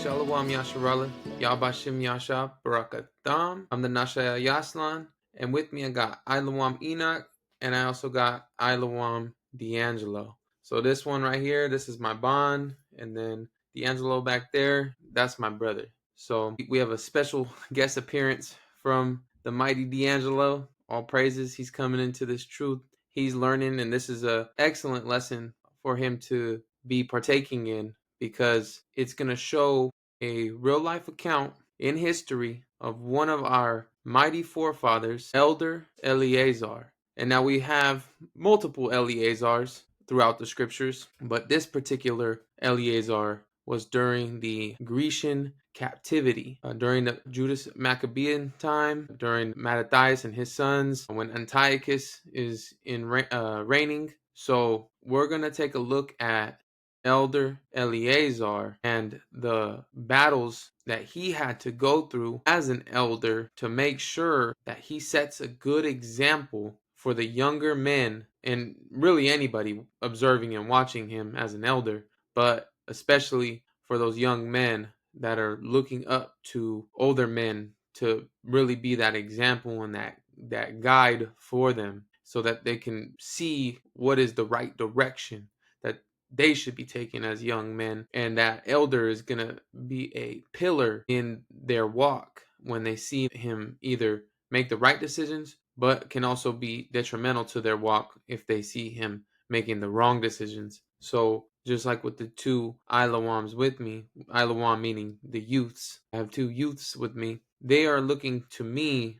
Shalom Yasharallah, Yabashim Yasha, Barakatham. I'm the Nashaya Yaslan, and with me I got Ilawam Enoch, and I also got Ilawam D'Angelo. So this one right here, this is my bond, and then D'Angelo back there, that's my brother. So we have a special guest appearance from the mighty D'Angelo. All praises, he's coming into this truth. He's learning, and this is an excellent lesson for him to be partaking in, because it's going to show a real life account in history of one of our mighty forefathers, Elder Eleazar. And now we have multiple Eleazars throughout the scriptures, but this particular Eleazar was during the Grecian captivity, during the Judas Maccabean time, during Mattathias and his sons, when Antiochus is reigning. So we're going to take a look at Elder Eleazar and the battles that he had to go through as an elder to make sure that he sets a good example for the younger men and really anybody observing and watching him as an elder, but especially for those young men that are looking up to older men to really be that example and that guide for them, so that they can see what is the right direction that they should be taking as young men. And that elder is going to be a pillar in their walk when they see him either make the right decisions, but can also be detrimental to their walk if they see him making the wrong decisions. So just like with the two Ilawams with me, Ilawam meaning the youths, I have two youths with me. They are looking to me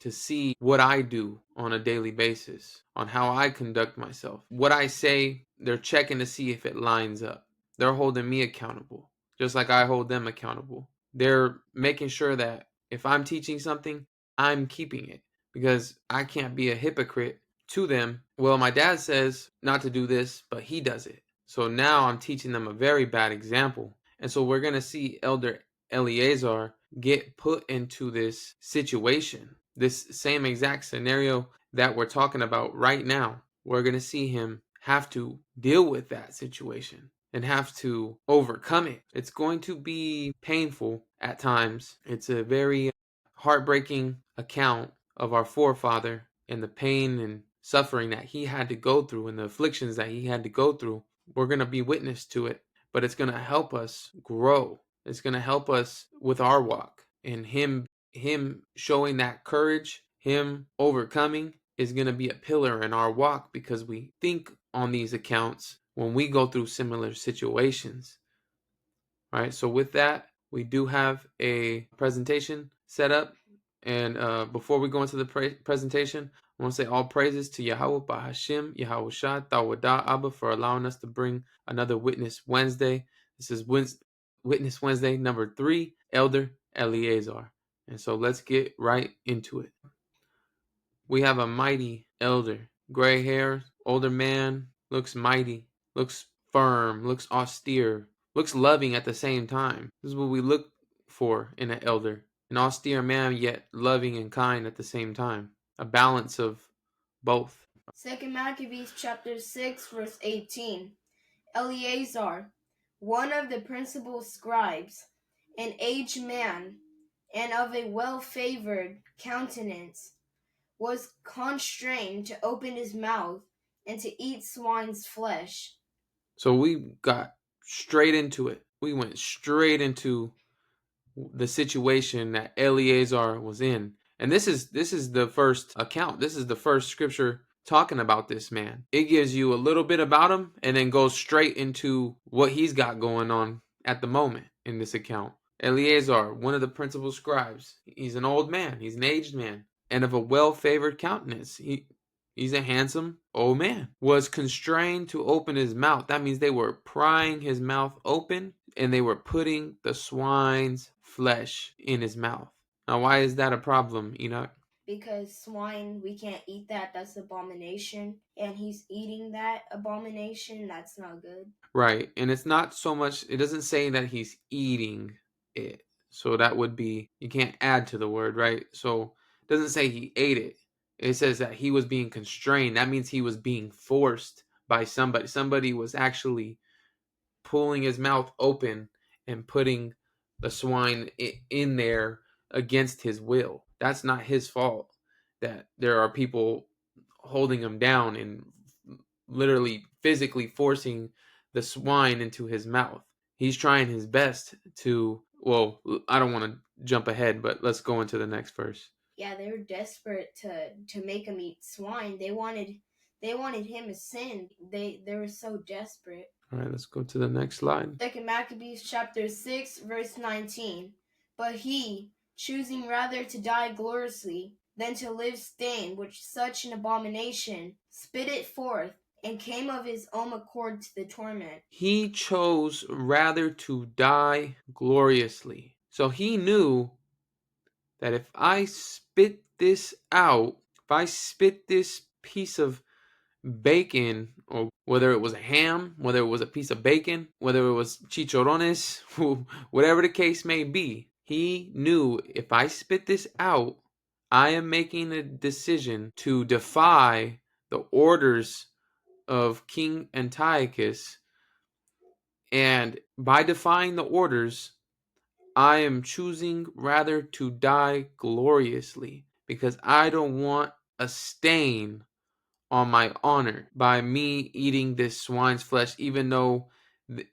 to see what I do on a daily basis, on how I conduct myself. What I say, they're checking to see if it lines up. They're holding me accountable, just like I hold them accountable. They're making sure that if I'm teaching something, I'm keeping it, because I can't be a hypocrite to them. Well, my dad says not to do this, but he does it. So now I'm teaching them a very bad example. And so we're going to see Elder Eleazar get put into this situation, this same exact scenario that we're talking about right now. We're going to see him have to deal with that situation and have to overcome it. It's going to be painful at times. It's a very heartbreaking account of our forefather and the pain and suffering that he had to go through and the afflictions that he had to go through. We're going to be witness to it, but it's going to help us grow. It's going to help us with our walk, and him showing that courage, him overcoming, is going to be a pillar in our walk, because we think on these accounts when we go through similar situations. All right, so with that, we do have a presentation set up, and before we go into the presentation, I want to say all praises to Yahweh Bahashim, Yahweh Shah, Tawada Abba, for allowing us to bring another Witness Wednesday. This is Witness Wednesday number 3, Elder Eleazar. And so let's get right into it. We have a mighty elder, gray hair, older man, looks mighty, looks firm, looks austere, looks loving at the same time. This is what we look for in an elder, an austere man yet loving and kind at the same time, a balance of both. 2 Maccabees chapter 6 verse 18. Eleazar, one of the principal scribes, an aged man, and of a well-favored countenance, was constrained to open his mouth and to eat swine's flesh. So we got straight into it. We went straight into the situation that Eleazar was in. And this is the first account. This is the first scripture talking about this man. It gives you a little bit about him and then goes straight into what he's got going on at the moment in this account. Eleazar, one of the principal scribes, he's an old man, he's an aged man, and of a well-favored countenance. He's a handsome old man. Was constrained to open his mouth. That means they were prying his mouth open and they were putting the swine's flesh in his mouth. Now, why is that a problem, Enoch? Because swine, we can't eat that. That's abomination. And he's eating that abomination. That's not good. Right. And it's not so much, it doesn't say that he's eating it. So that would be, you can't add to the word, right? So it doesn't say he ate it. It says that he was being constrained. That means he was being forced by somebody. Somebody was actually pulling his mouth open and putting the swine in there against his will. That's not his fault that there are people holding him down and literally physically forcing the swine into his mouth. He's trying his best to, well, I don't want to jump ahead, but let's go into the next verse. Yeah, they were desperate to make him eat swine. They wanted him to sin. They were so desperate. All right, let's go to the next slide. 2 Maccabees chapter 6, verse 19. But he, choosing rather to die gloriously than to live stained with such an abomination, spit it forth, and came of his own accord to the torment. He chose rather to die gloriously. So he knew that if I spit this out, if I spit this piece of bacon, or whether it was a ham, whether it was a piece of bacon, whether it was chicharrones, whatever the case may be, he knew if I spit this out, I am making a decision to defy the orders of King Antiochus. And by defying the orders, I am choosing rather to die gloriously because I don't want a stain on my honor by me eating this swine's flesh, even though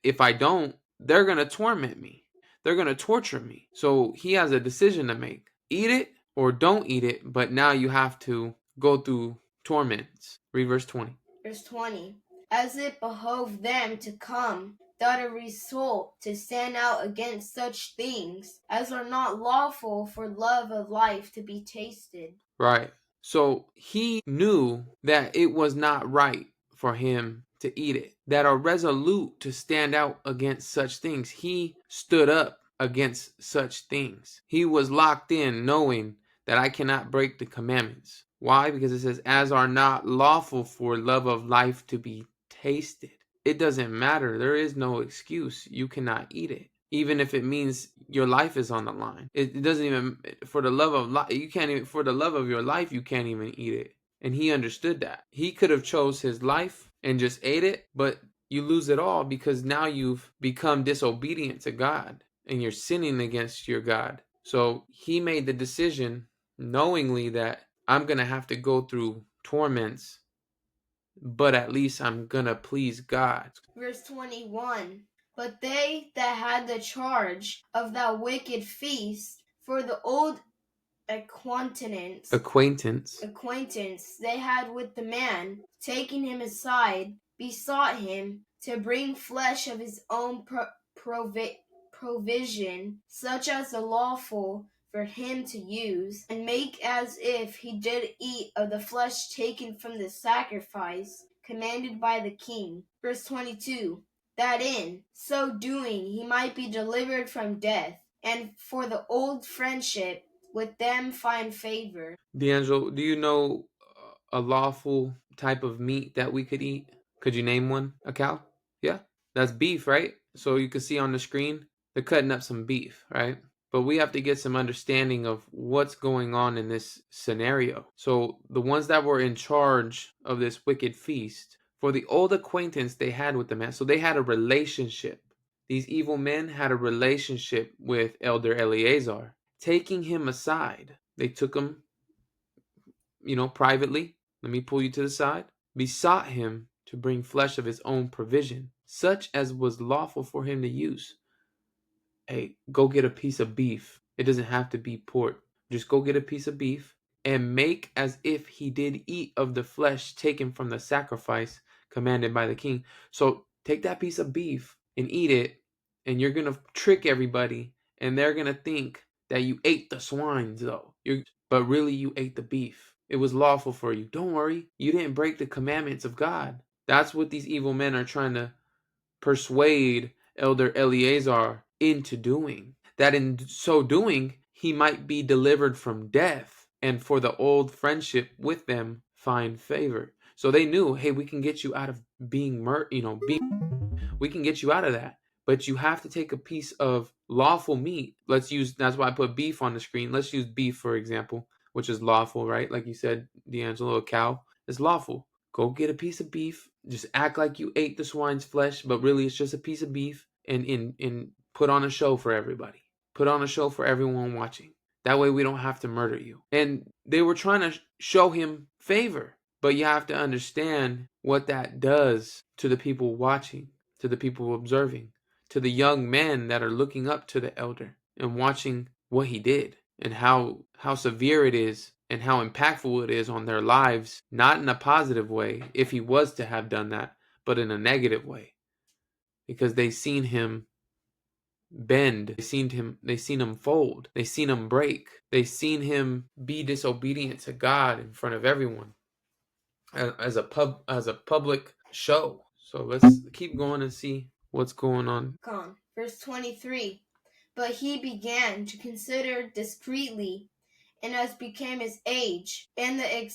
if I don't, they're going to torment me. They're going to torture me. So he has a decision to make. Eat it or don't eat it, but now you have to go through torments. Read verse 20. Verse 20. As it behoved them to come, that a result to stand out against such things as are not lawful for love of life to be tasted. Right. So he knew that it was not right for him to eat it, that are resolute to stand out against such things. He stood up against such things. He was locked in knowing that I cannot break the commandments. Why? Because it says, as are not lawful for love of life to be tasted. It doesn't matter. There is no excuse. You cannot eat it. Even if it means your life is on the line. It doesn't even, for the love of life, you can't even, for the love of your life, you can't even eat it. And he understood that. He could have chose his life and just ate it, but you lose it all because now you've become disobedient to God and you're sinning against your God. So he made the decision knowingly that I'm going to have to go through torments, but at least I'm going to please God. Verse 21. But they that had the charge of that wicked feast, for the old acquaintance they had with the man, taking him aside, besought him to bring flesh of his own provision, such as the lawful for him to use, and make as if he did eat of the flesh taken from the sacrifice commanded by the king. Verse 22. That in so doing he might be delivered from death, and for the old friendship with them find favor. D'Angelo, do you know a lawful type of meat that we could eat? Could you name one? A cow? Yeah, that's beef, right? So you can see on the screen, they're cutting up some beef, right? But we have to get some understanding of what's going on in this scenario. So the ones that were in charge of this wicked feast, for the old acquaintance they had with the man, so they had a relationship. these evil men had a relationship with Elder Eleazar, taking him aside. They took him, privately. Let me pull you to the side. Besought him to bring flesh of his own provision, such as was lawful for him to use. Hey, go get a piece of beef. It doesn't have to be pork. Just go get a piece of beef and make as if he did eat of the flesh taken from the sacrifice commanded by the king. So take that piece of beef and eat it, and you're going to trick everybody, and they're going to think that you ate the swines, though. But really, you ate the beef. It was lawful for you. Don't worry. You didn't break the commandments of God. That's what these evil men are trying to persuade Elder Eleazar into doing. That in so doing, he might be delivered from death, and for the old friendship with them find favor. So they knew, hey, we can get you out of being we can get you out of that. But you have to take a piece of lawful meat. That's why I put beef on the screen. Let's use beef, for example, which is lawful, right? Like you said, D'Angelo, a cow is lawful. Go get a piece of beef. Just act like you ate the swine's flesh, but really it's just a piece of beef, and put on a show for everybody. Put on a show for everyone watching. That way we don't have to murder you. And they were trying to show him favor, but you have to understand what that does to the people watching, to the people observing, to the young men that are looking up to the elder and watching what he did, and how severe it is and how impactful it is on their lives, not in a positive way if he was to have done that, but in a negative way, because they seen him bend, they seen him fold, they seen him break, they seen him be disobedient to God in front of everyone as a public show. So let's keep going and see what's going on. Verse 23. But he began to consider discreetly, and as became his age, and the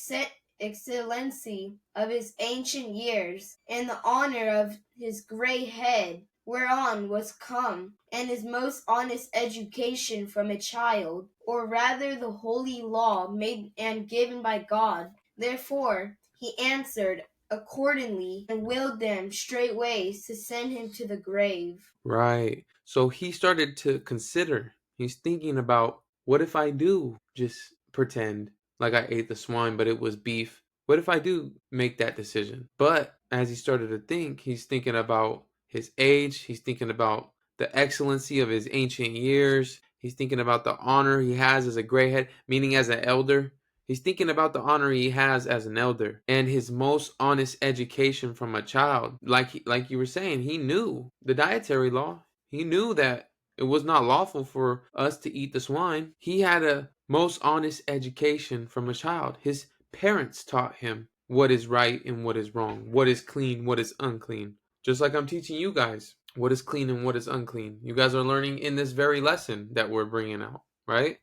excellency of his ancient years, and the honor of his grey head, whereon was come, and his most honest education from a child, or rather the holy law made and given by God. Therefore he answered accordingly, and willed them straightways to send him to the grave. Right. So he started to consider. He's thinking about, what if I do just pretend like I ate the swine, but it was beef? What if I do make that decision? But as he started to think, he's thinking about his age. He's thinking about the excellency of his ancient years. He's thinking about the honor he has as a gray head, meaning as an elder. He's thinking about the honor he has as an elder and his most honest education from a child. Like you were saying, he knew the dietary law. He knew that it was not lawful for us to eat the swine. He had a most honest education from a child. His parents taught him what is right and what is wrong, what is clean, what is unclean. Just like I'm teaching you guys what is clean and what is unclean. You guys are learning in this very lesson that we're bringing out, right?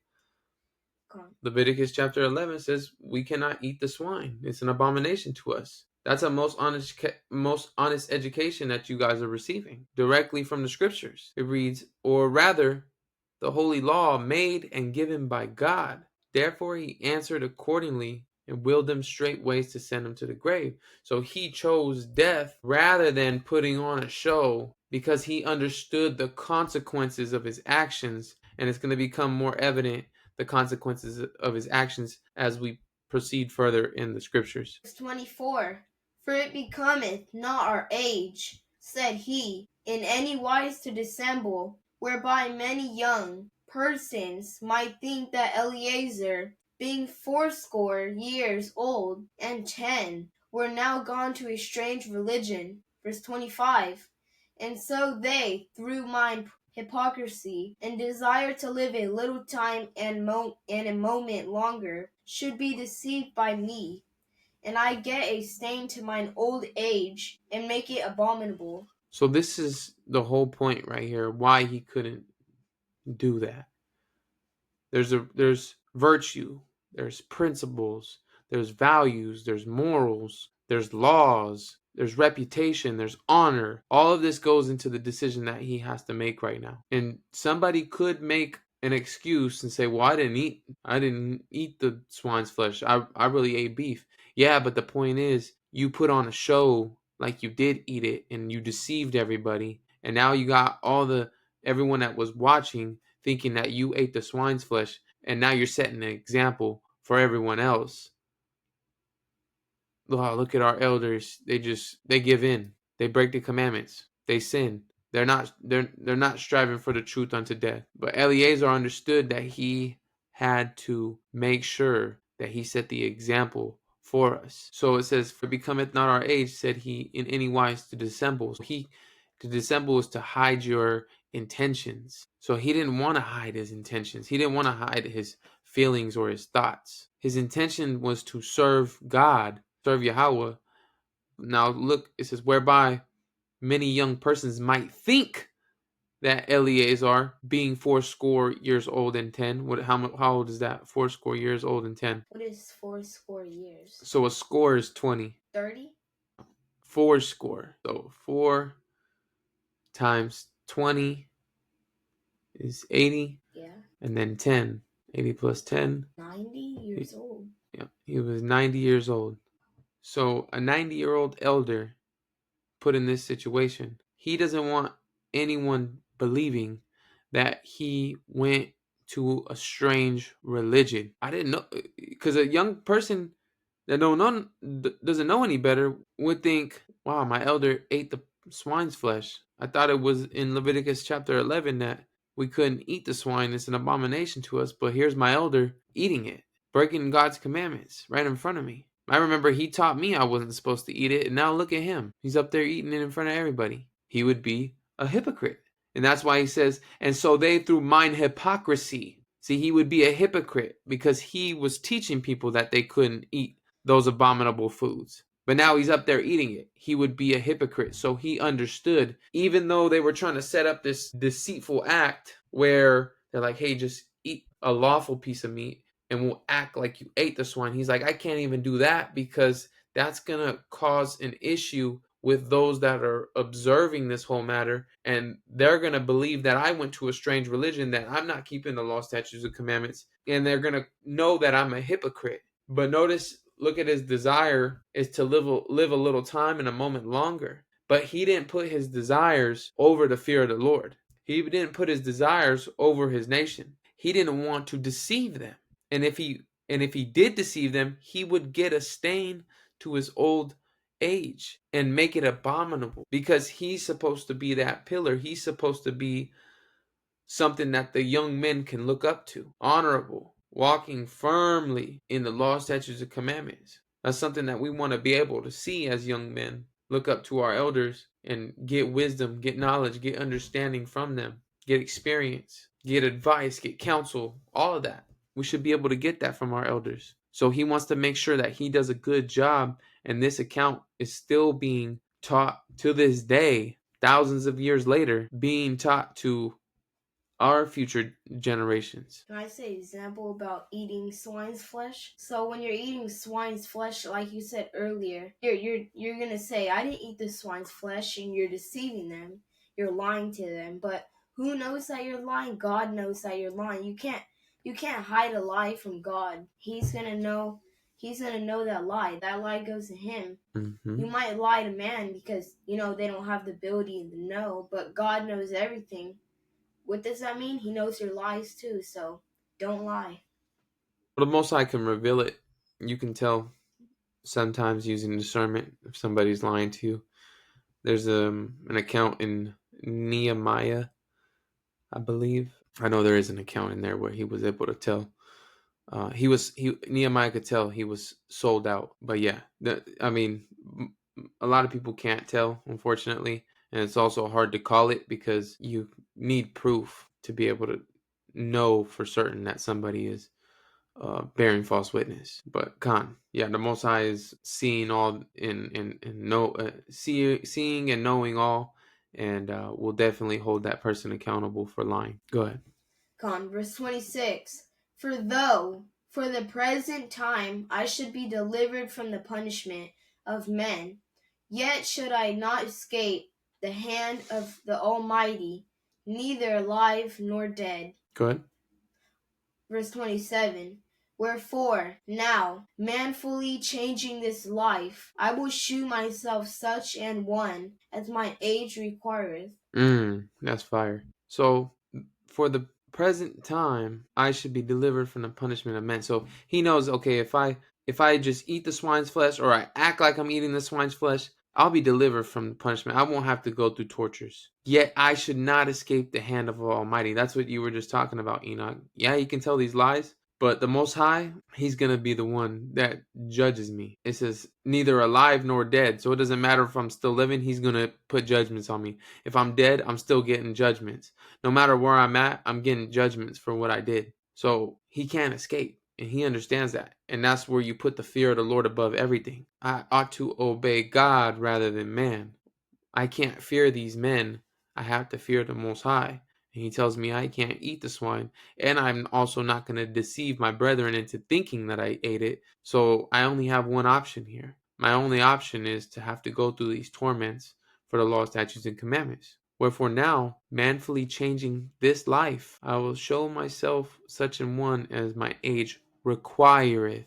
Leviticus chapter 11 says we cannot eat the swine. It's an abomination to us. That's a most honest education that you guys are receiving directly from the scriptures. It reads, or rather, the holy law made and given by God. Therefore he answered accordingly and willed them straight ways to send him to the grave. So he chose death rather than putting on a show, because he understood the consequences of his actions, and it's going to become more evident the consequences of his actions as we proceed further in the scriptures. Verse 24. For it becometh not our age, said he, in any wise to dissemble, whereby many young persons might think that Eleazar, being 80 years old and 10, were now gone to a strange religion. Verse 25. And so they, through mine hypocrisy, and desire to live a little time and a moment longer, should be deceived by me, and I get a stain to mine old age, and make it abominable. So this is the whole point right here, why he couldn't do that. There's virtue, there's principles, there's values, there's morals, there's laws, there's reputation, there's honor. All of this goes into the decision that he has to make right now. And somebody could make an excuse and say, well, I didn't eat the swine's flesh. I really ate beef. Yeah, but the point is, you put on a show like you did eat it, and you deceived everybody, And now you got everyone that was watching thinking that you ate the swine's flesh, and now you're setting an example for everyone else. Oh, look at our elders. They give in. They break the commandments. They sin. They're not striving for the truth unto death. But Eleazar understood that he had to make sure that he set the example for us. So it says, "For becometh not our age," said he, "in any wise to dissemble." So to dissemble is to hide your intentions. So he didn't want to hide his intentions. He didn't want to hide his feelings or his thoughts. His intention was to serve God, serve Yahweh. Now look, it says, "Whereby many young persons might think that Eleazar, being 80 years old and 10," how old is that? 80 years old and 10. What is 80 years? So a score is 20. 30? 80. So 4 times 20 is 80. Yeah. And then 10. 80 plus 10. 90 years old. Yeah, he was 90 years old. So a 90-year-old elder put in this situation, he doesn't want anyone believing that he went to a strange religion. I didn't know, because a young person that doesn't know any better would think, wow, my elder ate the swine's flesh. I thought it was in Leviticus chapter 11 that we couldn't eat the swine. It's an abomination to us, but here's my elder eating it, breaking God's commandments right in front of me. I remember he taught me I wasn't supposed to eat it, and now look at him. He's up there eating it in front of everybody. He would be a hypocrite. And that's why he says, "And so they through mine hypocrisy." See, he would be a hypocrite because he was teaching people that they couldn't eat those abominable foods. But now he's up there eating it. He would be a hypocrite. So he understood, even though they were trying to set up this deceitful act where they're like, "Hey, just eat a lawful piece of meat and we'll act like you ate the swine." He's like, "I can't even do that because that's going to cause an issue with those that are observing this whole matter. And they're going to believe that I went to a strange religion, that I'm not keeping the law, statutes, and commandments. And they're going to know that I'm a hypocrite." But notice, look at his desire is to live a little time and a moment longer. But he didn't put his desires over the fear of the Lord. He didn't put his desires over his nation. He didn't want to deceive them. And if he did deceive them, he would get a stain to his old age and make it abominable, because he's supposed to be that pillar. He's supposed to be something that the young men can look up to, honorable, walking firmly in the law, statutes, and commandments. That's something that we want to be able to see as young men. Look up to our elders and get wisdom, get knowledge, get understanding from them, get experience, get advice, get counsel, all of that. We should be able to get that from our elders. So he wants to make sure that he does a good job, and this account is still being taught to this day, thousands of years later, being taught to our future generations. Can I say an example about eating swine's flesh? So when you're eating swine's flesh, like you said earlier, you're gonna say, "I didn't eat the swine's flesh," and you're deceiving them. You're lying to them. But who knows that you're lying? God knows that you're lying. You can't hide a lie from God. He's gonna know. He's gonna know that lie. That lie goes to him. Mm-hmm. You might lie to man because they don't have the ability to know, but God knows everything. What does that mean? He knows your lies too, so don't lie. But the Most High can reveal it. You can tell sometimes using discernment if somebody's lying to you. There's an account in Nehemiah, I believe. I know there is an account in there where he was able to tell. Nehemiah could tell he was sold out. But yeah, a lot of people can't tell, unfortunately. And it's also hard to call it because you need proof to be able to know for certain that somebody is bearing false witness. But the Most High is seeing all seeing and knowing all, and will definitely hold that person accountable for lying. Go ahead. Verse 26. For though, for the present time, I should be delivered from the punishment of men, yet should I not escape the hand of the Almighty, neither alive nor dead. Go ahead. Verse 27. Wherefore, now, manfully changing this life, I will shew myself such an one as my age requireth. That's fire. So, for the present time, I should be delivered from the punishment of men. So he knows, okay, if I just eat the swine's flesh, or I act like I'm eating the swine's flesh, I'll be delivered from the punishment. I won't have to go through tortures. Yet I should not escape the hand of Almighty. That's what you were just talking about, Enoch. Yeah, he can tell these lies, but the Most High, he's going to be the one that judges me. It says, neither alive nor dead. So it doesn't matter if I'm still living, he's going to put judgments on me. If I'm dead, I'm still getting judgments. No matter where I'm at, I'm getting judgments for what I did. So he can't escape. And he understands that. And that's where you put the fear of the Lord above everything. I ought to obey God rather than man. I can't fear these men. I have to fear the Most High. And he tells me I can't eat the swine. And I'm also not going to deceive my brethren into thinking that I ate it. So I only have one option here. My only option is to have to go through these torments for the law, statutes, and commandments. Wherefore now, manfully changing this life, I will show myself such an one as my age requires.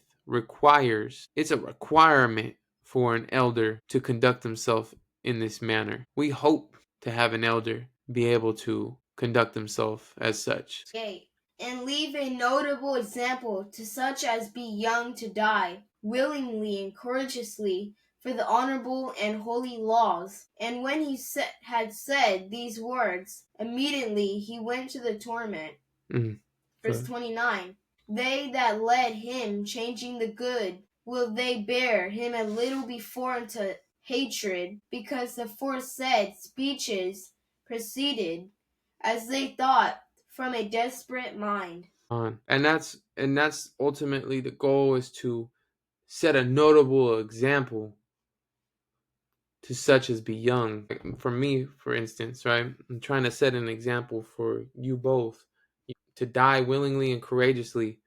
It's a requirement for an elder to conduct himself in this manner. We hope to have an elder be able to conduct himself as such. 8. And leave a notable example to such as be young to die, willingly and courageously, for the honorable and holy laws. And when he had said these words, immediately he went to the torment. Verse 29. They that led him, changing the good, will they bear him a little before unto hatred, because the aforesaid speeches proceeded, as they thought, from a desperate mind. And that's ultimately the goal, is to set a notable example to such as be young. For me, for instance, right? I'm trying to set an example for you both to die willingly and courageously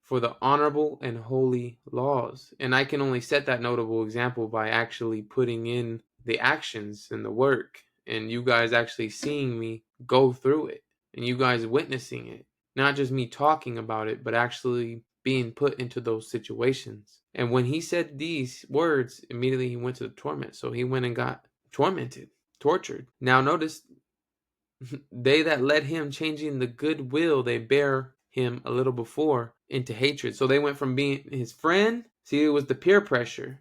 for the honorable and holy laws. And I can only set that notable example by actually putting in the actions and the work, and you guys actually seeing me go through it, and you guys witnessing it. Not just me talking about it, but actually being put into those situations. And when he said these words, immediately he went to the torment. So he went and got tormented, tortured. Now notice, they that led him, changing the good will they bear him a little before into hatred. So they went from being his friend. See, it was the peer pressure.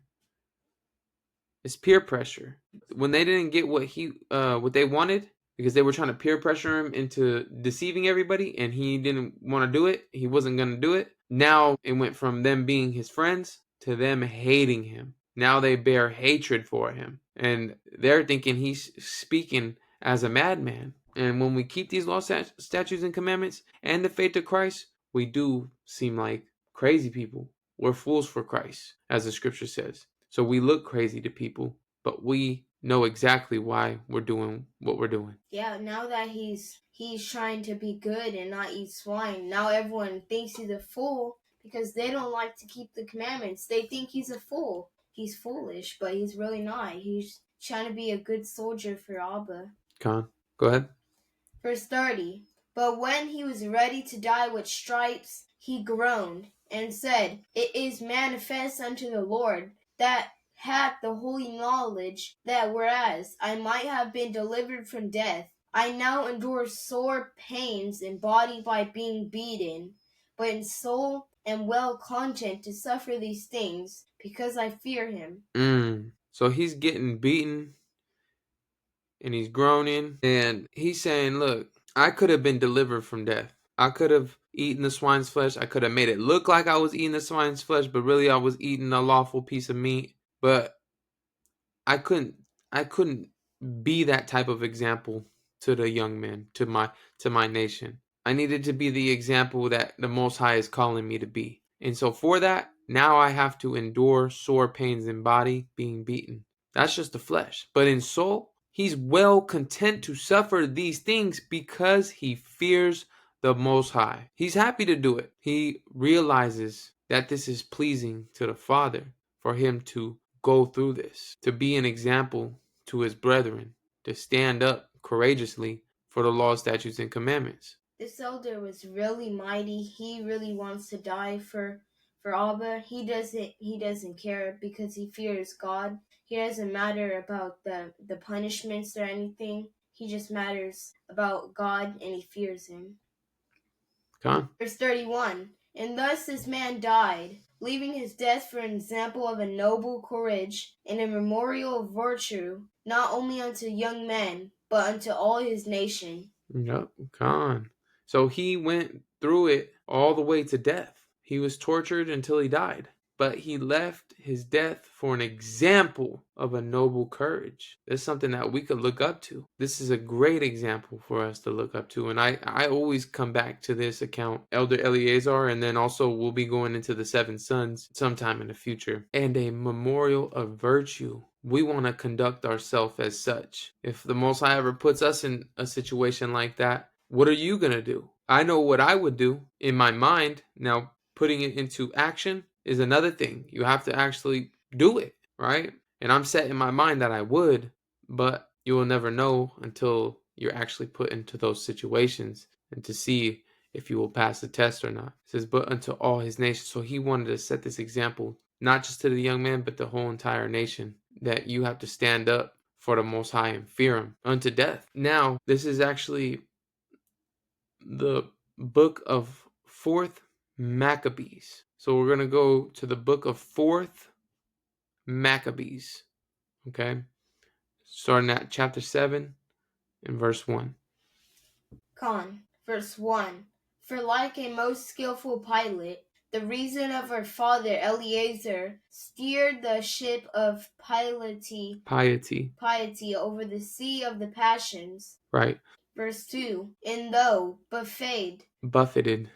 It's peer pressure. When they didn't get what they wanted, because they were trying to peer pressure him into deceiving everybody, and he didn't want to do it, he wasn't going to do it. Now it went from them being his friends to them hating him. Now they bear hatred for him, and they're thinking he's speaking as a madman. And when we keep these laws, statutes, and commandments and the faith of Christ, we do seem like crazy people. We're fools for Christ, as the scripture says. So we look crazy to people, but we know exactly why we're doing what we're doing. Yeah, now that he's trying to be good and not eat swine, now everyone thinks he's a fool because they don't like to keep the commandments. They think he's a fool. He's foolish, but he's really not. He's trying to be a good soldier for Abba. Khan, go ahead. Verse 30. But when he was ready to die with stripes, he groaned and said, It is manifest unto the Lord that hath the holy knowledge, that whereas I might have been delivered from death, I now endure sore pains in body by being beaten, but in soul am well content to suffer these things, because I fear him. So he's getting beaten and he's groaning, and he's saying, look, I could have been delivered from death. I could have eaten the swine's flesh. I could have made it look like I was eating the swine's flesh, but really I was eating a lawful piece of meat. But I couldn't be that type of example to the young men, to my nation. I needed to be the example that the Most High is calling me to be. And so for that, now I have to endure sore pains in body, being beaten. That's just the flesh. But in soul, he's well content to suffer these things because he fears the Most High. He's happy to do it. He realizes that this is pleasing to the Father for him to go through this, to be an example to his brethren, to stand up courageously for the law, statutes, and commandments. This elder was really mighty. He really wants to die for Abba. He doesn't care because he fears God. He doesn't matter about the punishments or anything. He just matters about God and he fears him. Con. Verse 31. And thus this man died, leaving his death for an example of a noble courage and a memorial of virtue, not only unto young men, but unto all his nation. Yep, con. So he went through it all the way to death. He was tortured until he died. But he left his death for an example of a noble courage. That's something that we could look up to. This is a great example for us to look up to. And I always come back to this account, Elder Eleazar, and then also we'll be going into the 7 sons sometime in the future. And a memorial of virtue. We want to conduct ourselves as such. If the Most High ever puts us in a situation like that, what are you going to do? I know what I would do in my mind. Now, putting it into action is another thing. You have to actually do it, right? And I'm set in my mind that I would, but you will never know until you're actually put into those situations and to see if you will pass the test or not. It says, but unto all his nations. So he wanted to set this example, not just to the young man, but the whole entire nation, that you have to stand up for the Most High and fear him unto death. Now, this is actually the book of 4th Maccabees. So we're going to go to the book of 4th Maccabees. Okay? Starting at chapter 7 and verse 1. Con. Verse 1. For like a most skillful pilot, the reason of our father Eleazar steered the ship of piety over the sea of the passions. Right. Verse 2. And though buffeted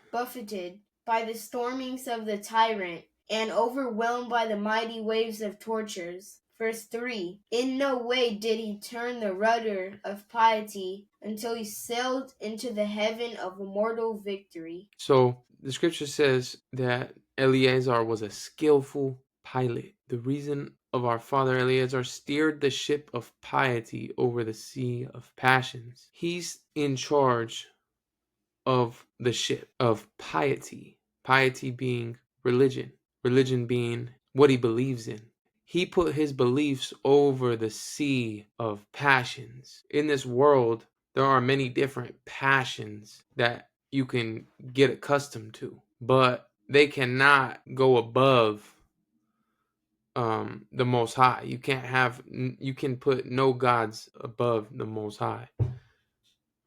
by the stormings of the tyrant, and overwhelmed by the mighty waves of tortures. Verse 3. In no way did he turn the rudder of piety until he sailed into the heaven of immortal victory. So the scripture says that Eleazar was a skillful pilot. The reason of our father Eleazar steered the ship of piety over the sea of passions. He's in charge of the ship of piety. Piety being religion. Religion being what he believes in. He put his beliefs over the sea of passions. In this world, there are many different passions that you can get accustomed to, but they cannot go above the Most High. You can put no gods above the Most High.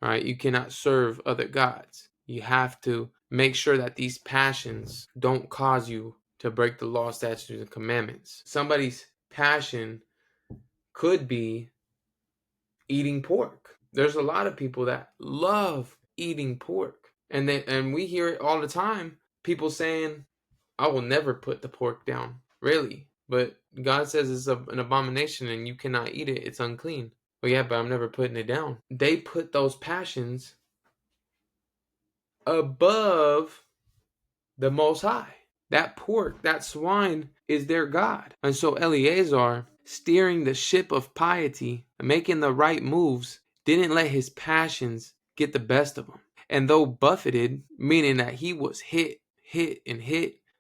Right? You cannot serve other gods. You have to make sure that these passions don't cause you to break the law, statutes, and commandments. Somebody's passion could be eating pork. There's a lot of people that love eating pork. And we hear it all the time. People saying, I will never put the pork down. Really? But God says it's an abomination and you cannot eat it. It's unclean. Well, yeah, but I'm never putting it down. They put those passions above the Most High. That pork, that swine is their God. And so Eleazar, steering the ship of piety, making the right moves, didn't let his passions get the best of him. And though buffeted, meaning that he was hit,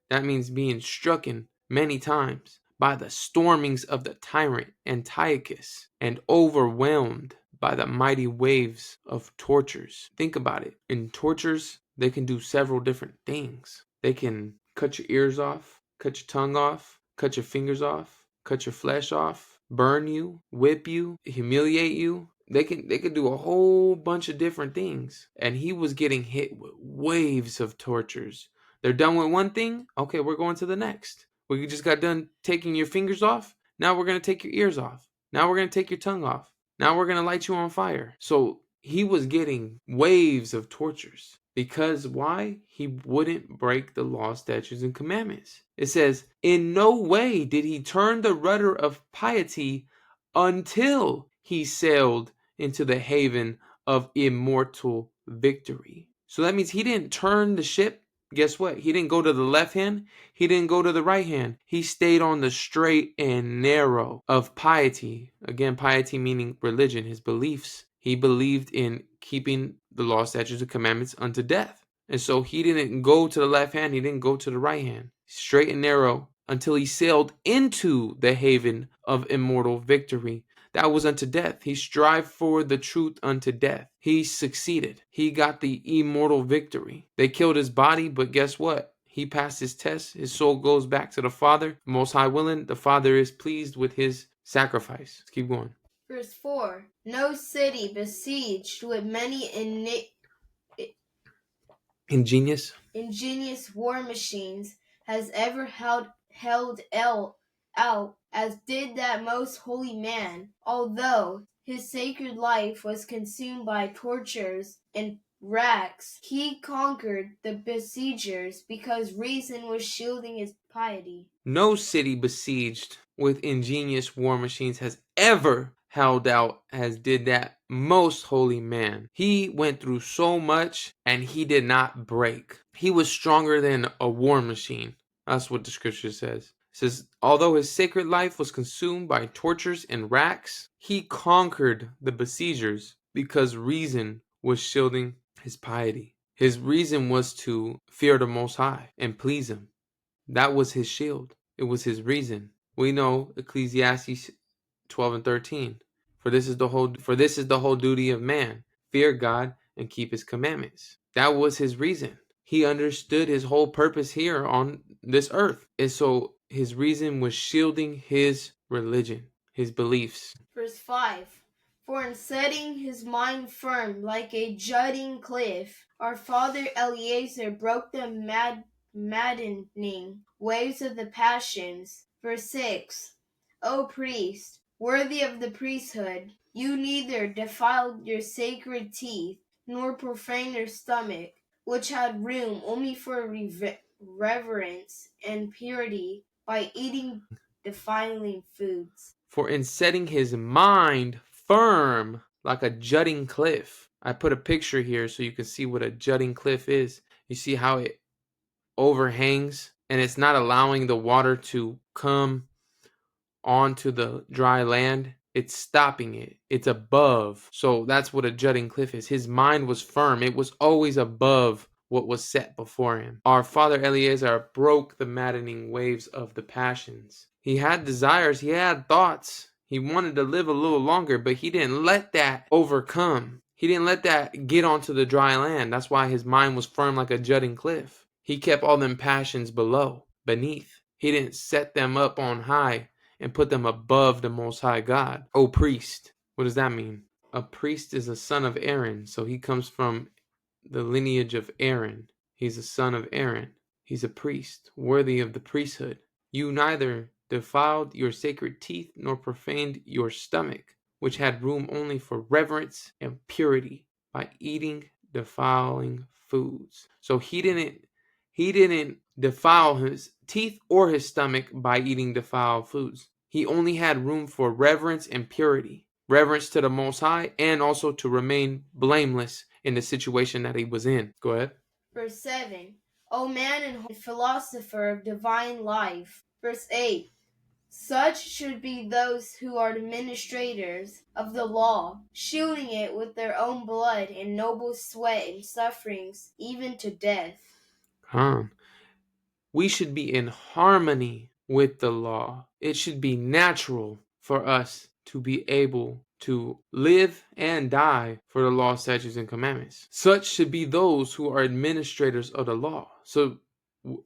that means being strucken many times by the stormings of the tyrant Antiochus and overwhelmed by the mighty waves of tortures. Think about it. In tortures, they can do several different things. They can cut your ears off, cut your tongue off, cut your fingers off, cut your flesh off, burn you, whip you, humiliate you. They could do a whole bunch of different things. And he was getting hit with waves of tortures. They're done with one thing. Okay, we're going to the next. We just got done taking your fingers off. Now we're going to take your ears off. Now we're going to take your tongue off. Now we're going to light you on fire. So he was getting waves of tortures. Because why? He wouldn't break the law, statutes, and commandments. It says, in no way did he turn the rudder of piety until he sailed into the haven of immortal victory. So that means he didn't turn the ship. Guess what? He didn't go to the left hand. He didn't go to the right hand. He stayed on the straight and narrow of piety. Again, piety meaning religion, his beliefs. He believed in keeping the law, statutes, and commandments unto death. And so he didn't go to the left hand, he didn't go to the right hand, straight and narrow, until he sailed into the haven of immortal victory. That was unto death. He strived for the truth unto death. He succeeded. He got the immortal victory. They killed his body, but guess what? He passed his test. His soul goes back to the Father. Most High willing, the Father is pleased with his sacrifice. Let's keep going. Verse 4. No city besieged with many ingenious war machines has ever held out as did that most holy man, although his sacred life was consumed by tortures and racks. He conquered the besiegers because reason was shielding his piety. No city besieged with ingenious war machines has ever held out as did that most holy man. He went through so much and he did not break. He was stronger than a war machine. That's what the scripture says. It says, although his sacred life was consumed by tortures and racks, he conquered the besiegers because reason was shielding his piety. His reason was to fear the Most High and please him. That was his shield. It was his reason. We know Ecclesiastes 12 and 13. For this is the whole duty of man, fear God and keep his commandments. That was his reason. He understood his whole purpose here on this earth. And so his reason was shielding his religion, his beliefs. Verse 5. For in setting his mind firm like a jutting cliff, our father Eleazar broke the maddening waves of the passions. Verse 6. O priest, worthy of the priesthood, you neither defiled your sacred teeth, nor profaned your stomach, which had room only for reverence and purity, by eating defiling foods. For in setting his mind firm like a jutting cliff. I put a picture here so you can see what a jutting cliff is. You see how it overhangs and it's not allowing the water to come onto the dry land. It's stopping it. It's above. So that's what a jutting cliff is. His mind was firm. It was always above what was set before him. Our father Eleazar broke the maddening waves of the passions. He had desires. He had thoughts. He wanted to live a little longer, but he didn't let that overcome. He didn't let that get onto the dry land. That's why his mind was firm like a jutting cliff. He kept all them passions beneath. He didn't set them up on high and put them above the Most High God. O priest. What does that mean? A priest is a son of Aaron, so he comes from the lineage of Aaron. He's a son of Aaron. He's a priest, worthy of the priesthood. You neither defiled your sacred teeth nor profaned your stomach, which had room only for reverence and purity, by eating defiling foods. So he didn't defile his teeth or his stomach by eating defiled foods. He only had room for reverence and purity. Reverence to the Most High and also to remain blameless in the situation that he was in. Go ahead. Verse 7. O man and philosopher of divine life. Verse 8. Such should be those who are administrators of the law, shielding it with their own blood and noble sweat and sufferings, even to death. We should be in harmony with the law. It should be natural for us to be able to live and die for the law, statutes, and commandments. Such should be those who are administrators of the law. So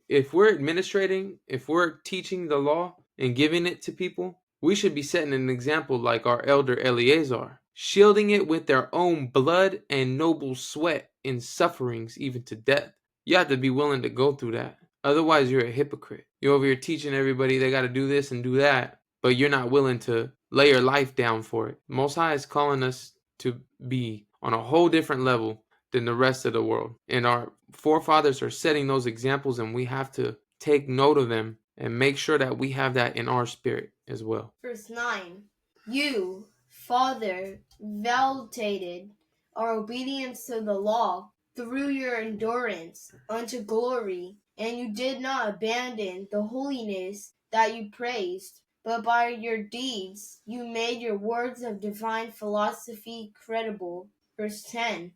if we're administrating, if we're teaching the law and giving it to people, we should be setting an example like our elder Eleazar, shielding it with their own blood and noble sweat in sufferings, even to death. You have to be willing to go through that. Otherwise, you're a hypocrite. You're over here teaching everybody they got to do this and do that, but you're not willing to lay your life down for it. Most High is calling us to be on a whole different level than the rest of the world. And our forefathers are setting those examples, and we have to take note of them and make sure that we have that in our spirit as well. Verse 9. You, Father, validated our obedience to the law through your endurance unto glory, and you did not abandon the holiness that you praised, but by your deeds you made your words of divine philosophy credible. Verse 10.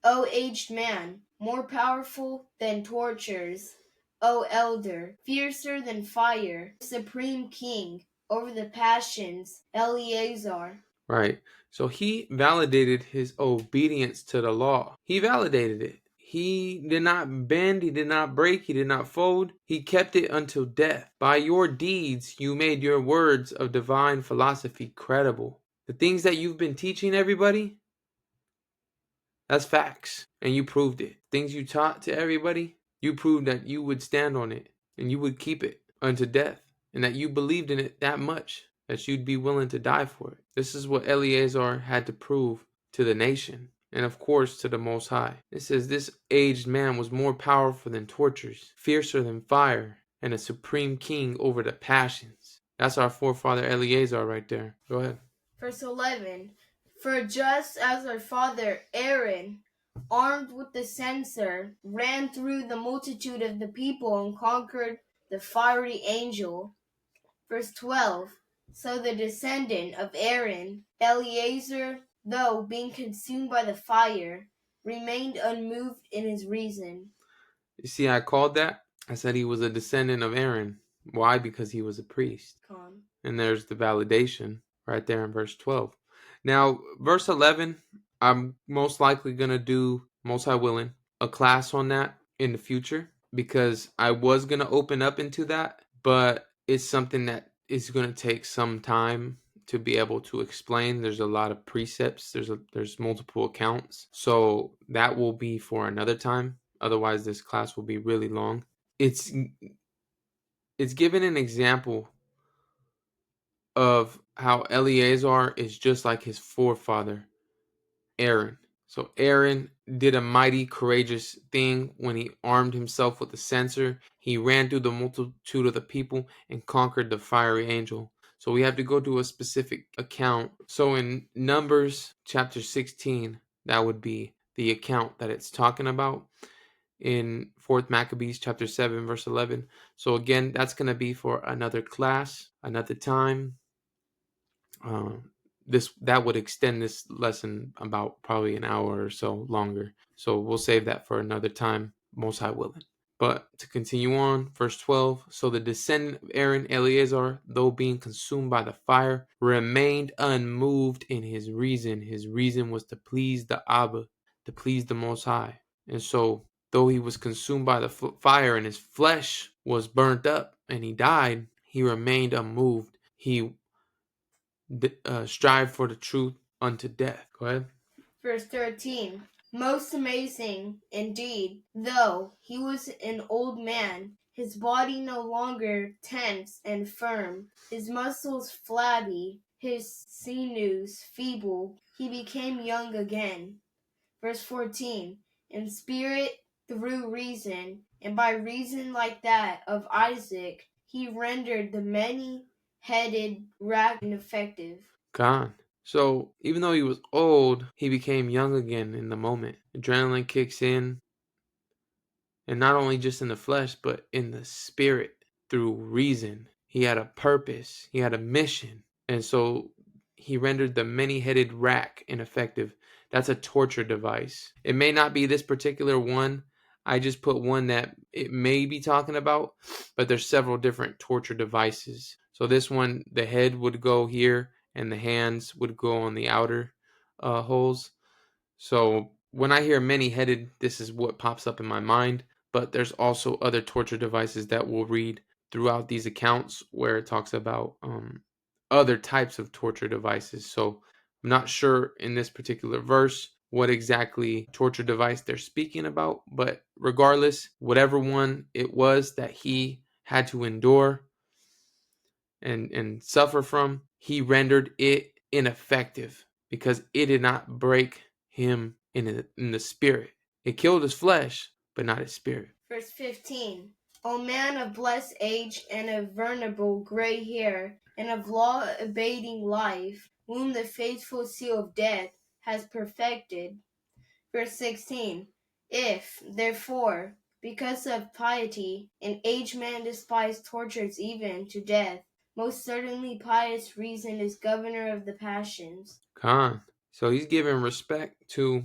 O aged man, more powerful than tortures, O elder, fiercer than fire, supreme king over the passions, Eleazar. Right. So he validated his obedience to the law. He validated it. He did not bend, he did not break, he did not fold. He kept it until death. By your deeds, you made your words of divine philosophy credible. The things that you've been teaching everybody, that's facts. And you proved it. Things you taught to everybody, you proved that you would stand on it and you would keep it unto death. And that you believed in it that much that you'd be willing to die for it. This is what Eleazar had to prove to the nation. And of course to the Most High. It says this aged man was more powerful than tortures, fiercer than fire, and a supreme king over the passions. That's our forefather Eleazar right there. Go ahead. Verse 11. For just as our father Aaron, armed with the censer, ran through the multitude of the people and conquered the fiery angel. Verse 12. So the descendant of Aaron, Eleazar, though being consumed by the fire, remained unmoved in his reason. You see, I called that. I said he was a descendant of Aaron. Why? Because he was a priest. And there's the validation right there in verse 12. Now, verse 11, I'm most likely going to do, most high willing, a class on that in the future because I was going to open up into that, but it's something that is going to take some time to be able to explain. There's a lot of precepts. There's multiple accounts. So that will be for another time. Otherwise, this class will be really long. It's given an example of how Eleazar is just like his forefather, Aaron. So Aaron did a mighty courageous thing when he armed himself with the censer. He ran through the multitude of the people and conquered the fiery angel. So we have to go to a specific account. So in Numbers chapter 16, that would be the account that it's talking about. In 4th Maccabees chapter 7 verse 11. So again, that's going to be for another class, another time. That would extend this lesson about probably an hour or so longer. So we'll save that for another time, most high willing. But to continue on, verse 12. So the descendant of Aaron, Eleazar, though being consumed by the fire, remained unmoved in his reason. His reason was to please the Abba, to please the Most High. And so though he was consumed by the fire and his flesh was burnt up and he died, he remained unmoved. He strive for the truth unto death. Go ahead. Verse 13. Most amazing indeed, though he was an old man, his body no longer tense and firm, his muscles flabby, his sinews feeble, he became young again. Verse 14. In spirit through reason, and by reason like that of Isaac, he rendered the many-headed rack ineffective. God. So even though he was old, he became young again in the moment. Adrenaline kicks in, and not only just in the flesh, but in the spirit through reason. He had a purpose, he had a mission, and so he rendered the many-headed rack ineffective. That's a torture device. It may not be this particular one. I just put one that it may be talking about, but there's several different torture devices. So this one, the head would go here, and the hands would go on the outer holes. So when I hear many-headed, this is what pops up in my mind. But there's also other torture devices that we'll read throughout these accounts where it talks about other types of torture devices. So I'm not sure in this particular verse what exactly torture device they're speaking about. But regardless, whatever one it was that he had to endure and suffer from, he rendered it ineffective because it did not break him in the spirit. It killed his flesh, but not his spirit. Verse 15. O man of blessed age and of venerable gray hair and of law-abating life, whom the faithful seal of death has perfected. Verse 16. If, therefore, because of piety, an aged man despised tortures even to death, most certainly pious reason is governor of the passions. Khan. So he's giving respect to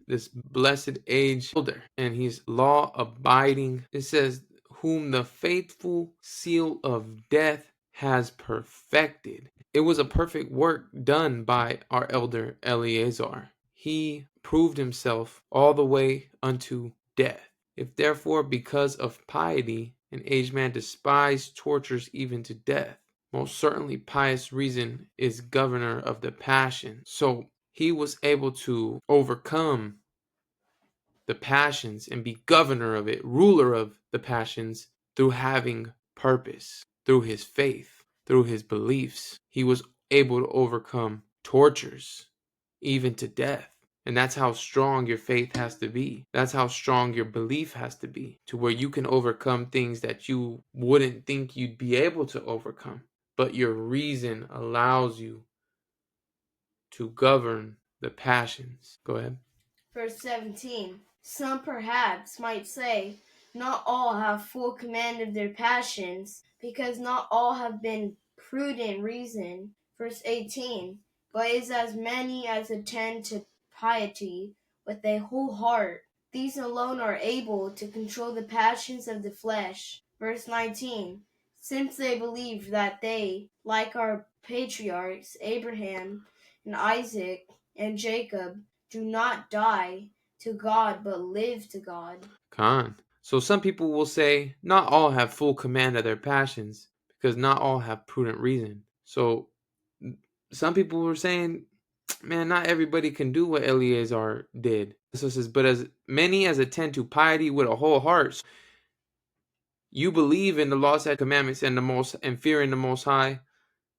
this blessed age elder, and he's law abiding. It says, whom the faithful seal of death has perfected. It was a perfect work done by our elder Eleazar. He proved himself all the way unto death. If therefore because of piety an aged man despise tortures even to death, most certainly pious reason is governor of the passion. So he was able to overcome the passions and be governor of it, ruler of the passions, through having purpose, through his faith, through his beliefs. He was able to overcome tortures, even to death. And that's how strong your faith has to be. That's how strong your belief has to be, to where you can overcome things that you wouldn't think you'd be able to overcome. But your reason allows you to govern the passions. Go ahead. Verse 17. Some perhaps might say, not all have full command of their passions, because not all have been prudent reason. Verse 18. But is as many as attend to piety with a whole heart. These alone are able to control the passions of the flesh. Verse 19. Since they believe that they, like our patriarchs, Abraham and Isaac and Jacob, do not die to God, but live to God. Khan. So some people will say, not all have full command of their passions, because not all have prudent reason. So some people were saying, man, not everybody can do what Eleazar did. So it says, but as many as attend to piety with a whole heart, you believe in the laws and commandments and fear in the Most High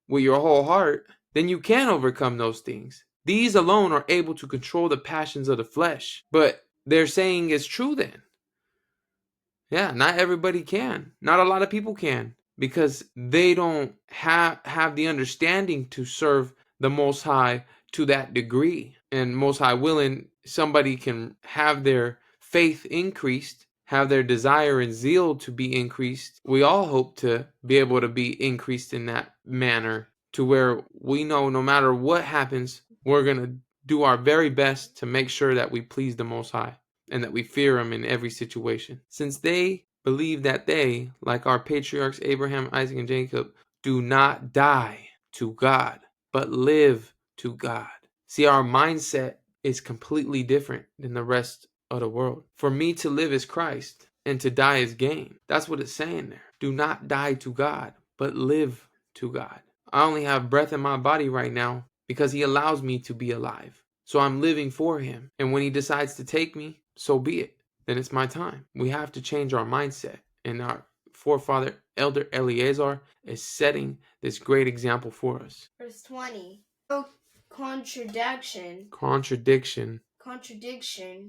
with your whole heart, then you can overcome those things. These alone are able to control the passions of the flesh. But they're saying it's true then. Yeah, not everybody can. Not a lot of people can, because they don't have the understanding to serve the Most High to that degree. And Most High willing, somebody can have their faith increased, have their desire and zeal to be increased. We all hope to be able to be increased in that manner, to where we know no matter what happens, we're going to do our very best to make sure that we please the Most High and that we fear him in every situation. Since they believe that they, like our patriarchs Abraham, Isaac, and Jacob, do not die to God, but live to God. See, our mindset is completely different than the rest of the world. For me to live is Christ, and to die is gain. That's what it's saying there. Do not die to God, but live to God. I only have breath in my body right now because he allows me to be alive. So I'm living for him. And when he decides to take me, so be it. Then it's my time. We have to change our mindset. And our forefather, Elder Eleazar, is setting this great example for us. Verse 20. No contradiction,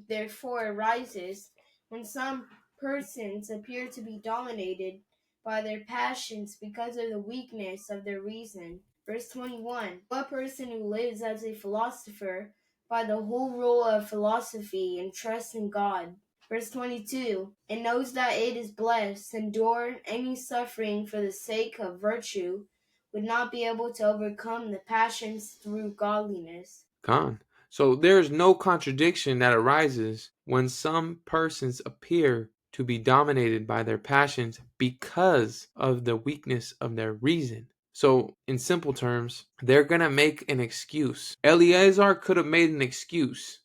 therefore, arises when some persons appear to be dominated by their passions because of the weakness of their reason. Verse 21. A person who lives as a philosopher by the whole rule of philosophy and trusts in God. Verse 22. And knows that it is blessed, endure any suffering for the sake of virtue, would not be able to overcome the passions through godliness. Gone. So there is no contradiction that arises when some persons appear to be dominated by their passions because of the weakness of their reason. So, in simple terms, they're going to make an excuse. Eleazar could have made an excuse,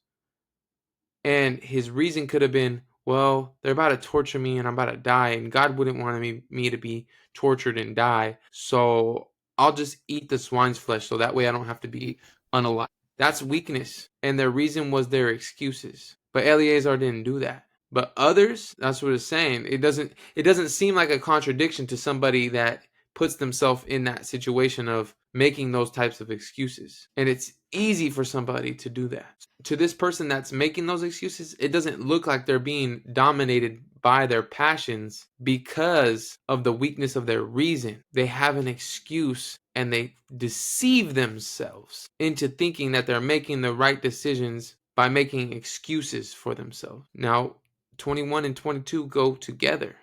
and his reason could have been, well, they're about to torture me and I'm about to die, and God wouldn't want me to be tortured and die, so I'll just eat the swine's flesh so that way I don't have to be unalive. That's weakness, and their reason was their excuses. But Eleazar didn't do that. But others, that's what it's saying. It doesn't seem like a contradiction to somebody that puts themselves in that situation of making those types of excuses. And it's easy for somebody to do that. To this person that's making those excuses, it doesn't look like they're being dominated by their passions because of the weakness of their reason. They have an excuse and they deceive themselves into thinking that they're making the right decisions by making excuses for themselves. Now, 21 and 22 go together.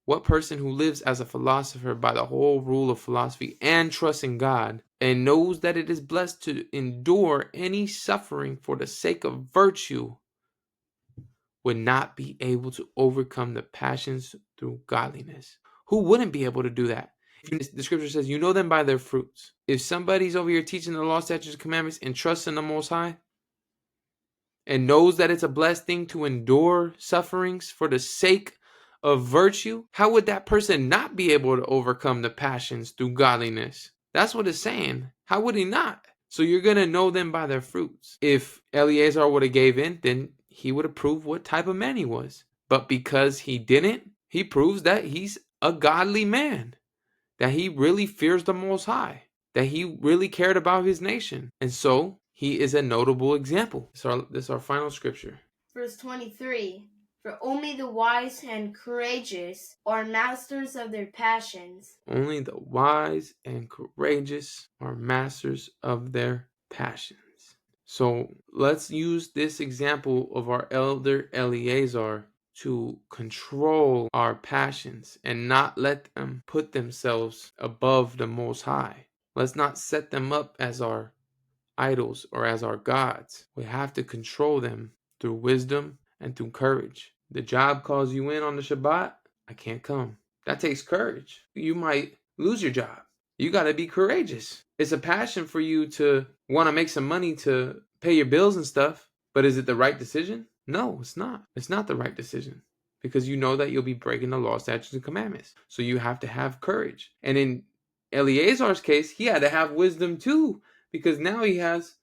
What person who lives as a philosopher by the whole rule of philosophy and trusts in God and knows that it is blessed to endure any suffering for the sake of virtue, would not be able to overcome the passions through godliness. Who wouldn't be able to do that? The scripture says, you know them by their fruits. If somebody's over here teaching the law, statutes, and commandments and trusts in the Most High and knows that it's a blessed thing to endure sufferings for the sake of virtue, how would that person not be able to overcome the passions through godliness? That's what it's saying. How would he not? So you're going to know them by their fruits. If Eleazar would have gave in, then he would have proved what type of man he was. But because he didn't, he proves that he's a godly man, that he really fears the Most High, that he really cared about his nation. And so he is a notable example. This is our final scripture. Verse 23. For only the wise and courageous are masters of their passions. Only the wise and courageous are masters of their passions. So let's use this example of our elder Eleazar to control our passions and not let them put themselves above the Most High. Let's not set them up as our idols or as our gods. We have to control them through wisdom and through courage. The job calls you in on the Shabbat, I can't come. That takes courage. You might lose your job. You got to be courageous. It's a passion for you to want to make some money to pay your bills and stuff, but is it the right decision? No, it's not. It's not the right decision because you know that you'll be breaking the law, statutes, and commandments. So you have to have courage. And in Eleazar's case, he had to have wisdom too, because now he has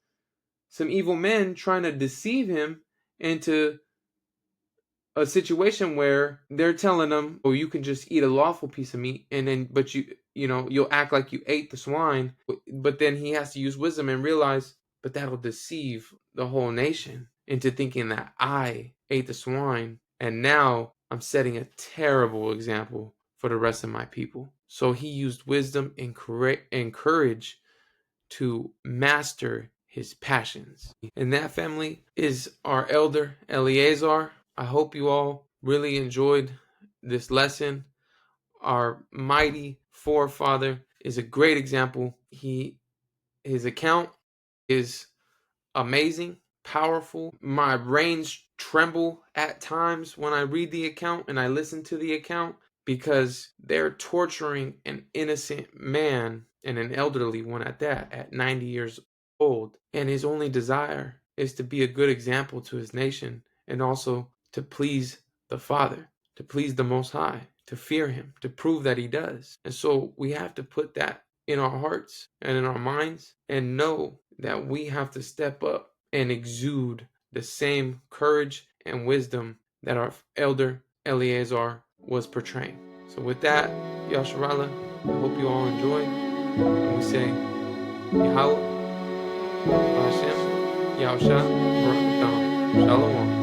some evil men trying to deceive him into a situation where they're telling him, oh, you can just eat a lawful piece of meat, and then but you'll act like you ate the swine, but then he has to use wisdom and realize, but that'll deceive the whole nation into thinking that I ate the swine, and now I'm setting a terrible example for the rest of my people. So he used wisdom and courage to master his passions. And that, family, is our elder Eleazar. I hope you all really enjoyed this lesson. Our mighty forefather is a great example. His account is amazing, powerful. My brains tremble at times when I read the account and I listen to the account, because they're torturing an innocent man, and an elderly one at that, at 90 years old. And his only desire is to be a good example to his nation, and also to please the Father, to please the Most High, to fear him, to prove that he does. And so we have to put that in our hearts and in our minds, and know that we have to step up and exude the same courage and wisdom that our elder Eleazar was portraying. So with that, Yasharallah, I hope you all enjoy. And we say, Yahweh, Hashem, Yahusha, Barak Shalom.